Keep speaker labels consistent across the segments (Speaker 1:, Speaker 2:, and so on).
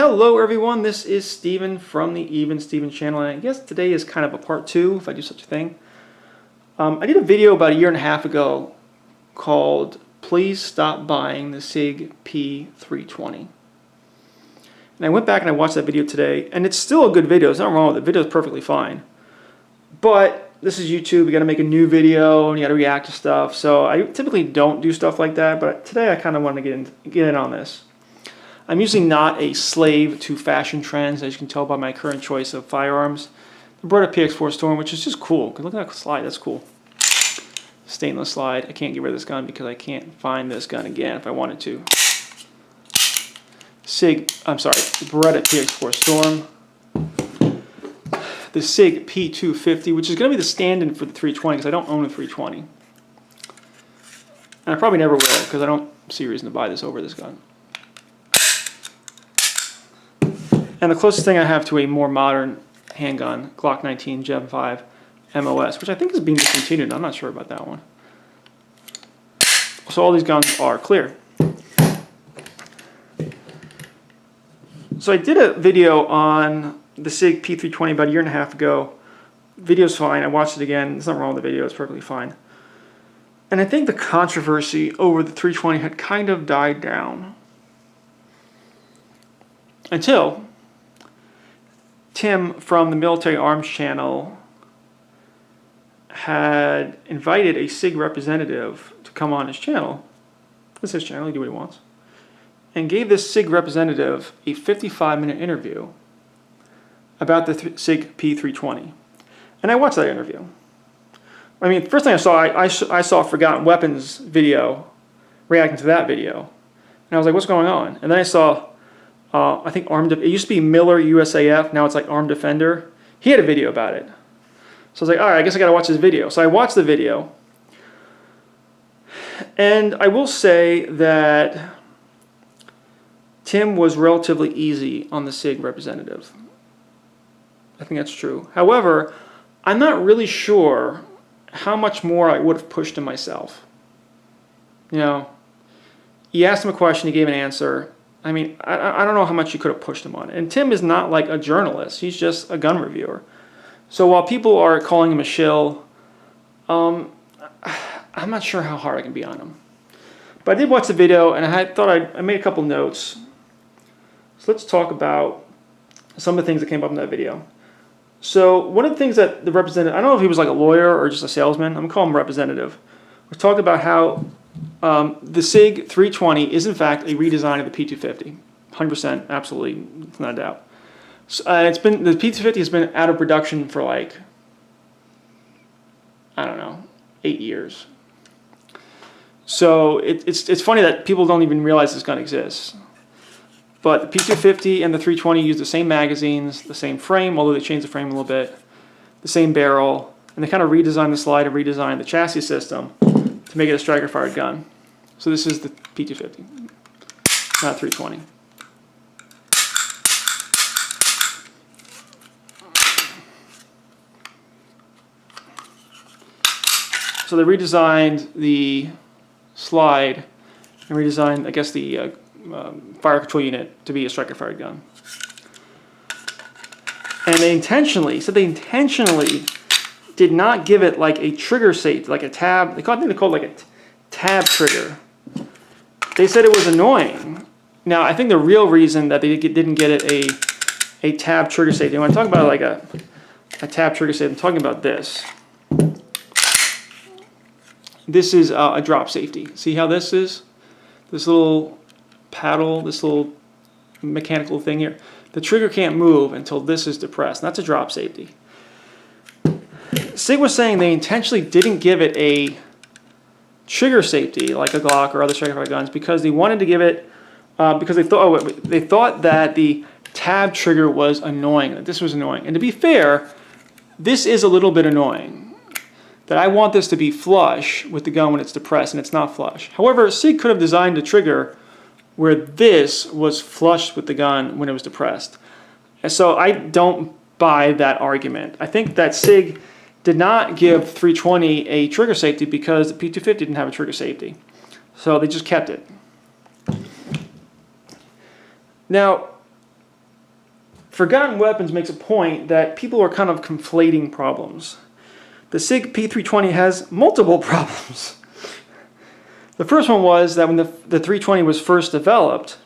Speaker 1: Hello everyone, this is Steven from the Even Steven channel, and I guess today is kind of a part 2, if I do such a thing. I did a video about a year and a half ago called Please Stop Buying the Sig P320. And I went back and I watched that video today, and it's still a good video, there's nothing wrong with it, the video is perfectly fine. But this is YouTube, you gotta make a new video and you gotta react to stuff, so I typically don't do stuff like that, but today I kind of wanted to get in on this. I'm usually not a slave to fashion trends, as you can tell by my current choice of firearms. The Beretta PX4 Storm, which is just cool. Look at that slide, that's cool. Stainless slide. I can't get rid of this gun because I can't find this gun again if I wanted to. Beretta PX4 Storm. The Sig P320, which is going to be the stand-in for the 320 because I don't own a 320. And I probably never will because I don't see a reason to buy this over this gun. And the closest thing I have to a more modern handgun, Glock 19 Gen 5 MOS, which I think is being discontinued. I'm not sure about that one. So all these guns are clear. So I did a video on the Sig P320 about a year and a half ago. The video's fine. I watched it again. There's nothing wrong with the video. It's perfectly fine. And I think the controversy over the 320 had kind of died down. Until Tim from the Military Arms channel had invited a SIG representative to come on his channel. This is his channel, he can do what he wants. And gave this SIG representative a 55-minute interview about the SIG P320. And I watched that interview. I mean, the first thing I saw a Forgotten Weapons video, reacting to that video. And I was like, what's going on? And then I saw I think it used to be Miller USAF, now it's like Armed Defender. He had a video about it. So I was like, alright, I guess I gotta watch this video. So I watched the video. And I will say that Tim was relatively easy on the SIG representative. I think that's true. However, I'm not really sure how much more I would have pushed him myself. You know, you asked him a question, he gave an answer. I mean, I don't know how much you could have pushed him on. And Tim is not like a journalist. He's just a gun reviewer. So while people are calling him a shill, I'm not sure how hard I can be on him. But I did watch the video, and I made a couple notes. So let's talk about some of the things that came up in that video. So one of the things that the representative, I don't know if he was like a lawyer or just a salesman, I'm going to call him representative, was talking about how the Sig 320 is in fact a redesign of the P250. 100%, absolutely, it's not a doubt. So, the P250 has been out of production for like, I don't know, 8 years. So it's funny that people don't even realize this gun exists. But the P250 and the 320 use the same magazines, the same frame, although they changed the frame a little bit, the same barrel, and they kind of redesigned the slide and redesigned the chassis system to make it a striker-fired gun. So this is the P250, not 320. So they redesigned the slide and redesigned, I guess, the fire control unit to be a striker-fired gun. And they intentionally did not give it like a trigger safety, like a tab. I think they called it like a tab trigger. They said it was annoying. Now, I think the real reason that they didn't get it a tab trigger safety, when I talk about like a tab trigger safety, I'm talking about this. This is a drop safety. See how this is? This little paddle, this little mechanical thing here. The trigger can't move until this is depressed. And that's a drop safety. Sig was saying they intentionally didn't give it a trigger safety like a Glock or other striker-fired guns because they wanted to give it because they thought that the tab trigger was annoying, that this was annoying. And to be fair, this is a little bit annoying. That I want this to be flush with the gun when it's depressed, and it's not flush. However, Sig could have designed a trigger where this was flush with the gun when it was depressed. And so I don't buy that argument. I think that Sig did not give 320 a trigger safety because the P250 didn't have a trigger safety. So they just kept it. Now, Forgotten Weapons makes a point that people are kind of conflating problems. The Sig P320 has multiple problems. The first one was that when the 320 was first developed,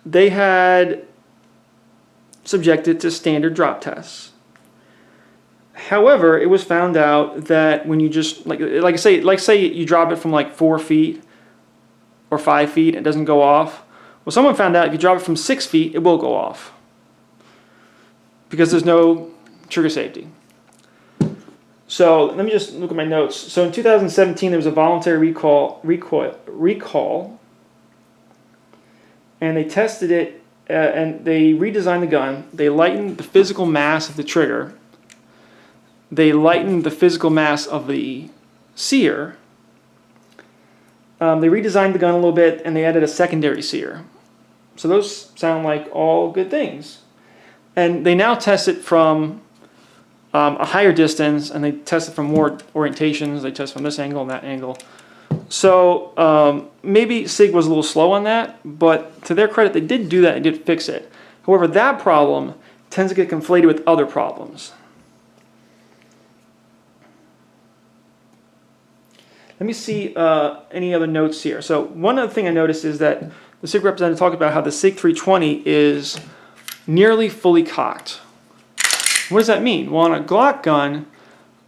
Speaker 1: they had subjected to standard drop tests. However, it was found out that when you just like say you drop it from like 4 feet or 5 feet, it doesn't go off. Well, someone found out if you drop it from 6 feet, it will go off because there's no trigger safety. So let me just look at my notes. So in 2017, there was a voluntary recall, and they tested it, and they redesigned the gun. They lightened the physical mass of the trigger. They lightened the physical mass of the sear. They redesigned the gun a little bit, and they added a secondary sear. So those sound like all good things. And they now test it from a higher distance, and they test it from more orientations. They test from this angle and that angle. So maybe Sig was a little slow on that, but to their credit, they did do that and did fix it. However, that problem tends to get conflated with other problems. Let me see any other notes here. So one other thing I noticed is that the Sig representative talked about how the Sig 320 is nearly fully cocked. What does that mean? Well, on a Glock gun,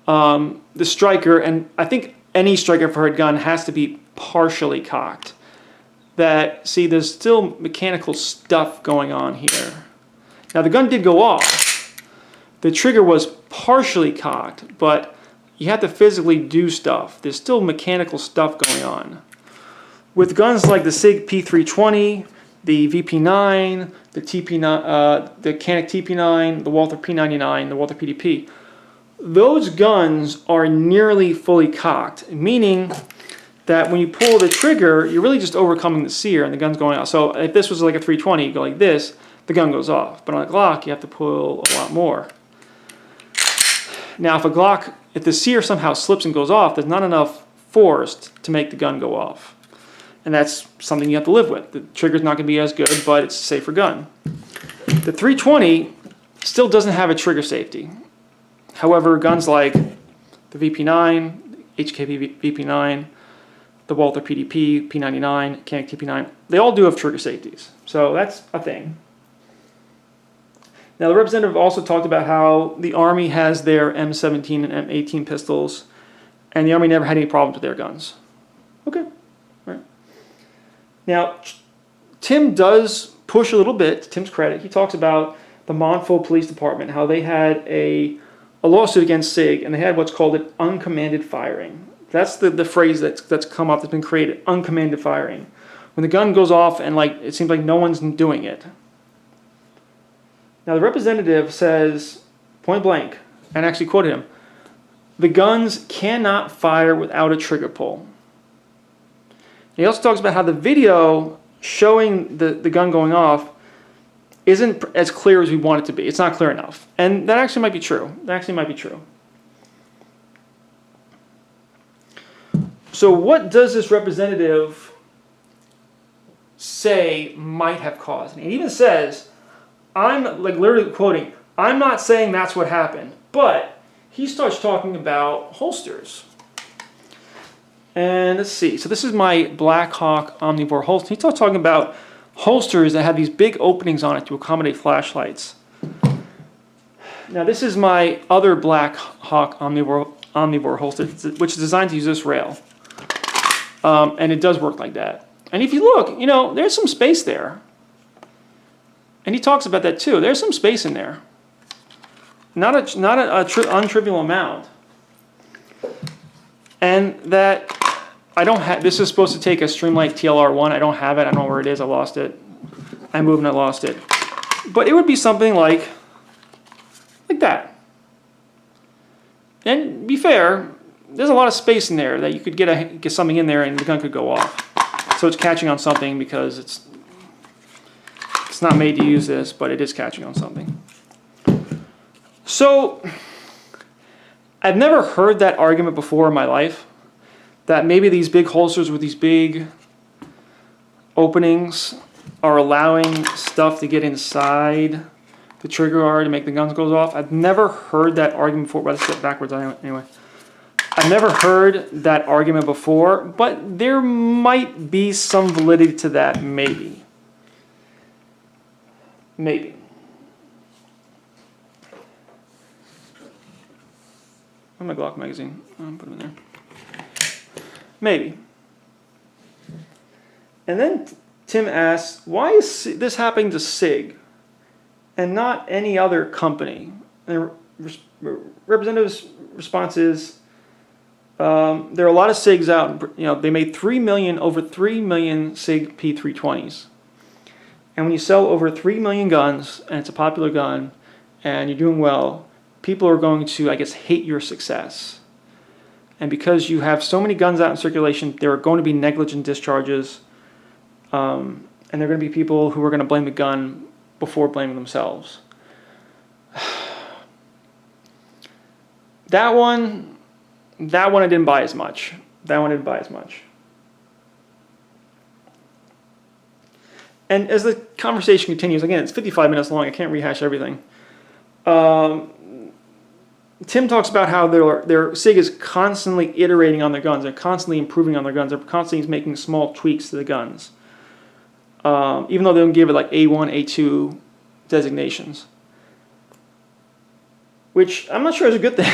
Speaker 1: the striker, and I think any striker for a gun has to be partially cocked. See, there's still mechanical stuff going on here. Now, the gun did go off. The trigger was partially cocked, but you have to physically do stuff. There's still mechanical stuff going on. With guns like the Sig P320, the VP9, the TP9, the Canik TP9, the Walther P99, the Walther PDP, those guns are nearly fully cocked, meaning that when you pull the trigger, you're really just overcoming the sear and the gun's going off. So if this was like a 320, you go like this, the gun goes off. But on a Glock, you have to pull a lot more. Now, if the sear somehow slips and goes off, there's not enough force to make the gun go off. And that's something you have to live with. The trigger's not going to be as good, but it's a safer gun. The 320 still doesn't have a trigger safety. However, guns like the VP9, HKP VP9, the Walther PDP, P99, Canik TP9, they all do have trigger safeties. So that's a thing. Now, the representative also talked about how the Army has their M17 and M18 pistols, and the Army never had any problems with their guns. Okay. Right. Now, Tim does push a little bit, to Tim's credit. He talks about the Montville Police Department, how they had a lawsuit against Sig, and they had what's called an uncommanded firing. That's the phrase that's come up, that's been created, uncommanded firing. When the gun goes off and it seems like no one's doing it. Now, the representative says, point blank, and actually quoted him, the guns cannot fire without a trigger pull. He also talks about how the video showing the gun going off isn't as clear as we want it to be. It's not clear enough. And that actually might be true. So what does this representative say might have caused? And he even says, I'm literally quoting, I'm not saying that's what happened, but he starts talking about holsters. And let's see, so this is my Black Hawk Omnivore holster. He starts talking about holsters that have these big openings on it to accommodate flashlights. Now this is my other Black Hawk Omnivore holster, which is designed to use this rail. And it does work like that. And if you look, there's some space there. And he talks about that too. There's some space in there. Not a untrivial amount. And that I don't have, this is supposed to take a Streamlight TLR1. I don't have it. I don't know where it is. I lost it. I moved and I lost it. But it would be something like that. And be fair, there's a lot of space in there that you could get something in there and the gun could go off. So it's catching on something because it's not made to use this, but it is catching on something. So I've never heard that argument before in my life, that maybe these big holsters with these big openings are allowing stuff to get inside the trigger guard to make the guns go off. I've never heard that argument before. Well, let's get backwards anyway. I've never heard that argument before, but there might be some validity to that, maybe. Maybe. Where's my Glock magazine? I'll put them in there. Maybe. And then Tim asks, why is this happening to Sig and not any other company? And the representative's response is, there are a lot of SIGs out. They made over 3 million Sig P320s. And when you sell over 3 million guns, and it's a popular gun, and you're doing well, people are going to, I guess, hate your success. And because you have so many guns out in circulation, there are going to be negligent discharges, and there are going to be people who are going to blame the gun before blaming themselves. That one I didn't buy as much. And as the conversation continues, again, it's 55 minutes long. I can't rehash everything. Tim talks about how their SIG is constantly iterating on their guns. They're constantly improving on their guns. They're constantly making small tweaks to the guns. Even though they don't give it like A1, A2 designations. Which I'm not sure is a good thing.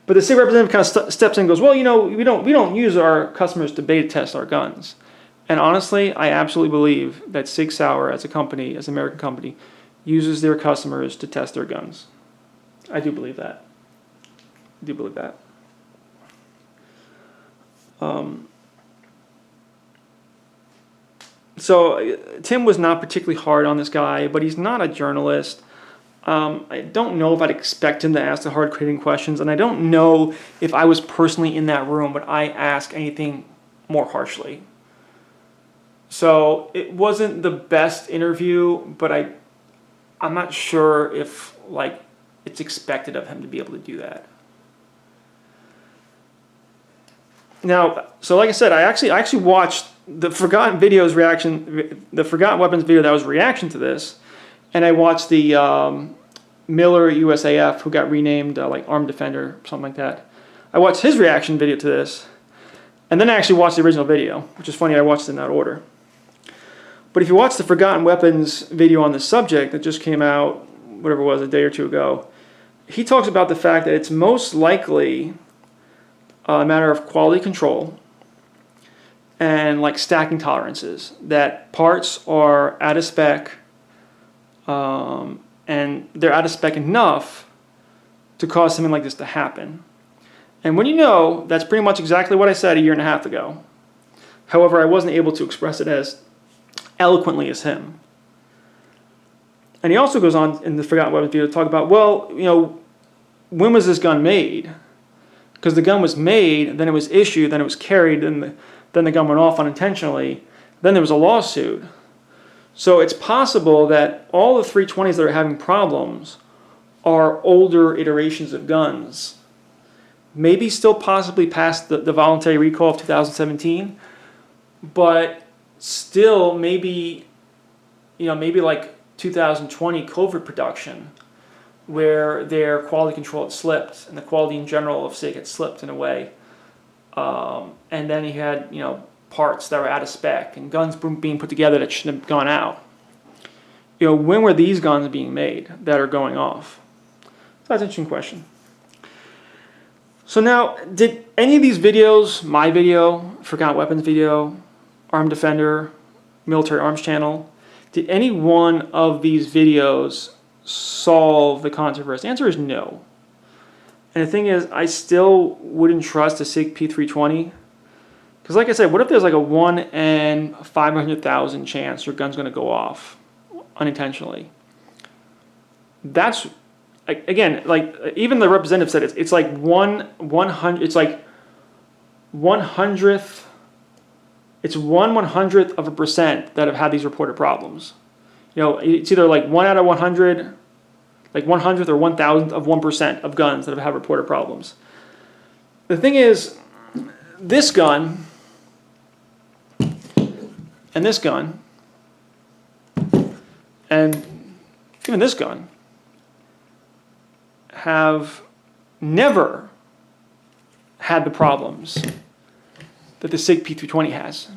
Speaker 1: But the SIG representative kind of steps in and goes, well, we don't use our customers to beta test our guns. And honestly, I absolutely believe that Sig Sauer, as a company, as an American company, uses their customers to test their guns. I do believe that. So Tim was not particularly hard on this guy, but he's not a journalist. I don't know if I'd expect him to ask the hard-hitting questions, and I don't know if I was personally in that room, but I ask anything more harshly. So it wasn't the best interview, but I'm not sure if it's expected of him to be able to do that. Now, so like I said, I actually watched the Forgotten Weapons video that was reaction to this, and I watched the Miller USAF, who got renamed Armed Defender, something like that. I watched his reaction video to this, and then I actually watched the original video, which is funny, I watched it in that order. But if you watch the Forgotten Weapons video on this subject that just came out, whatever it was, a day or two ago, he talks about the fact that it's most likely a matter of quality control and stacking tolerances, that parts are out of spec, and they're out of spec enough to cause something like this to happen. And when that's pretty much exactly what I said a year and a half ago. However, I wasn't able to express it as eloquently as him. And he also goes on in the Forgotten Weapons video to talk about, well, when was this gun made? Because the gun was made, then it was issued, then it was carried, then the gun went off unintentionally, then there was a lawsuit. So it's possible that all the 320s that are having problems are older iterations of guns. Maybe still possibly past the voluntary recall of 2017, but still maybe 2020 COVID production, where their quality control had slipped and the quality in general of SIG had slipped in a way. And then he had parts that were out of spec and guns being put together that shouldn't have gone out. When were these guns being made that are going off? That's an interesting question. So now, did any of these videos, my video, Forgotten Weapons video, Armed Defender, Military Arms Channel, did any one of these videos solve the controversy? The answer is no. And the thing is, I still wouldn't trust a Sig P320. Because like I said, what if there's a 1 in 500,000 chance your gun's going to go off unintentionally? That's, again, even the representative said it's like 1/100th, it's like 1/100th, it's 1/100th of a percent that have had these reported problems. It's either 1 out of 100, 100th or 1,000th of 1% of guns that have had reported problems. The thing is, this gun and this gun and even this gun have never had the problems that the Sig P320 has.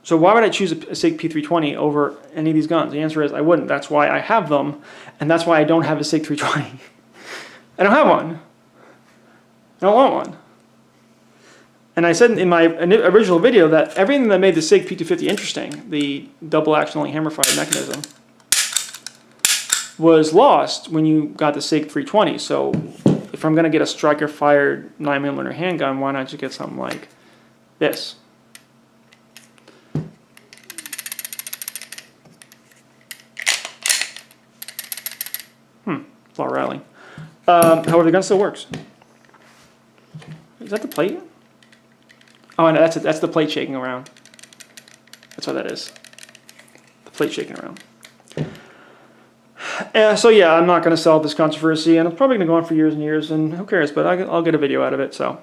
Speaker 1: So why would I choose a Sig P320 over any of these guns? The answer is I wouldn't. That's why I have them, and that's why I don't have a Sig 320. I don't have one. I don't want one. And I said in my original video that everything that made the Sig P250 interesting, the double action only hammer-fired mechanism, was lost when you got the Sig 320. So if I'm going to get a striker-fired 9mm handgun, why not just get something like this? It's a lot of rattling. However, the gun still works. Is that the plate? Oh, no, that's the plate shaking around. That's what that is. The plate shaking around. So yeah, I'm not going to solve this controversy, and it's probably going to go on for years and years, and who cares, but I'll get a video out of it, so.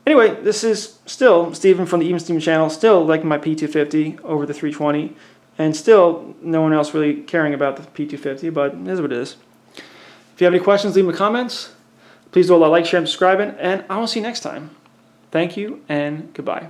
Speaker 1: Anyway, this is still Steven from the Even Steven channel, still liking my P250 over the 320, and still no one else really caring about the P250, but it is what it is. If you have any questions, leave them in the comments. Please do all that like, share, and subscribing, and I will see you next time. Thank you, and goodbye.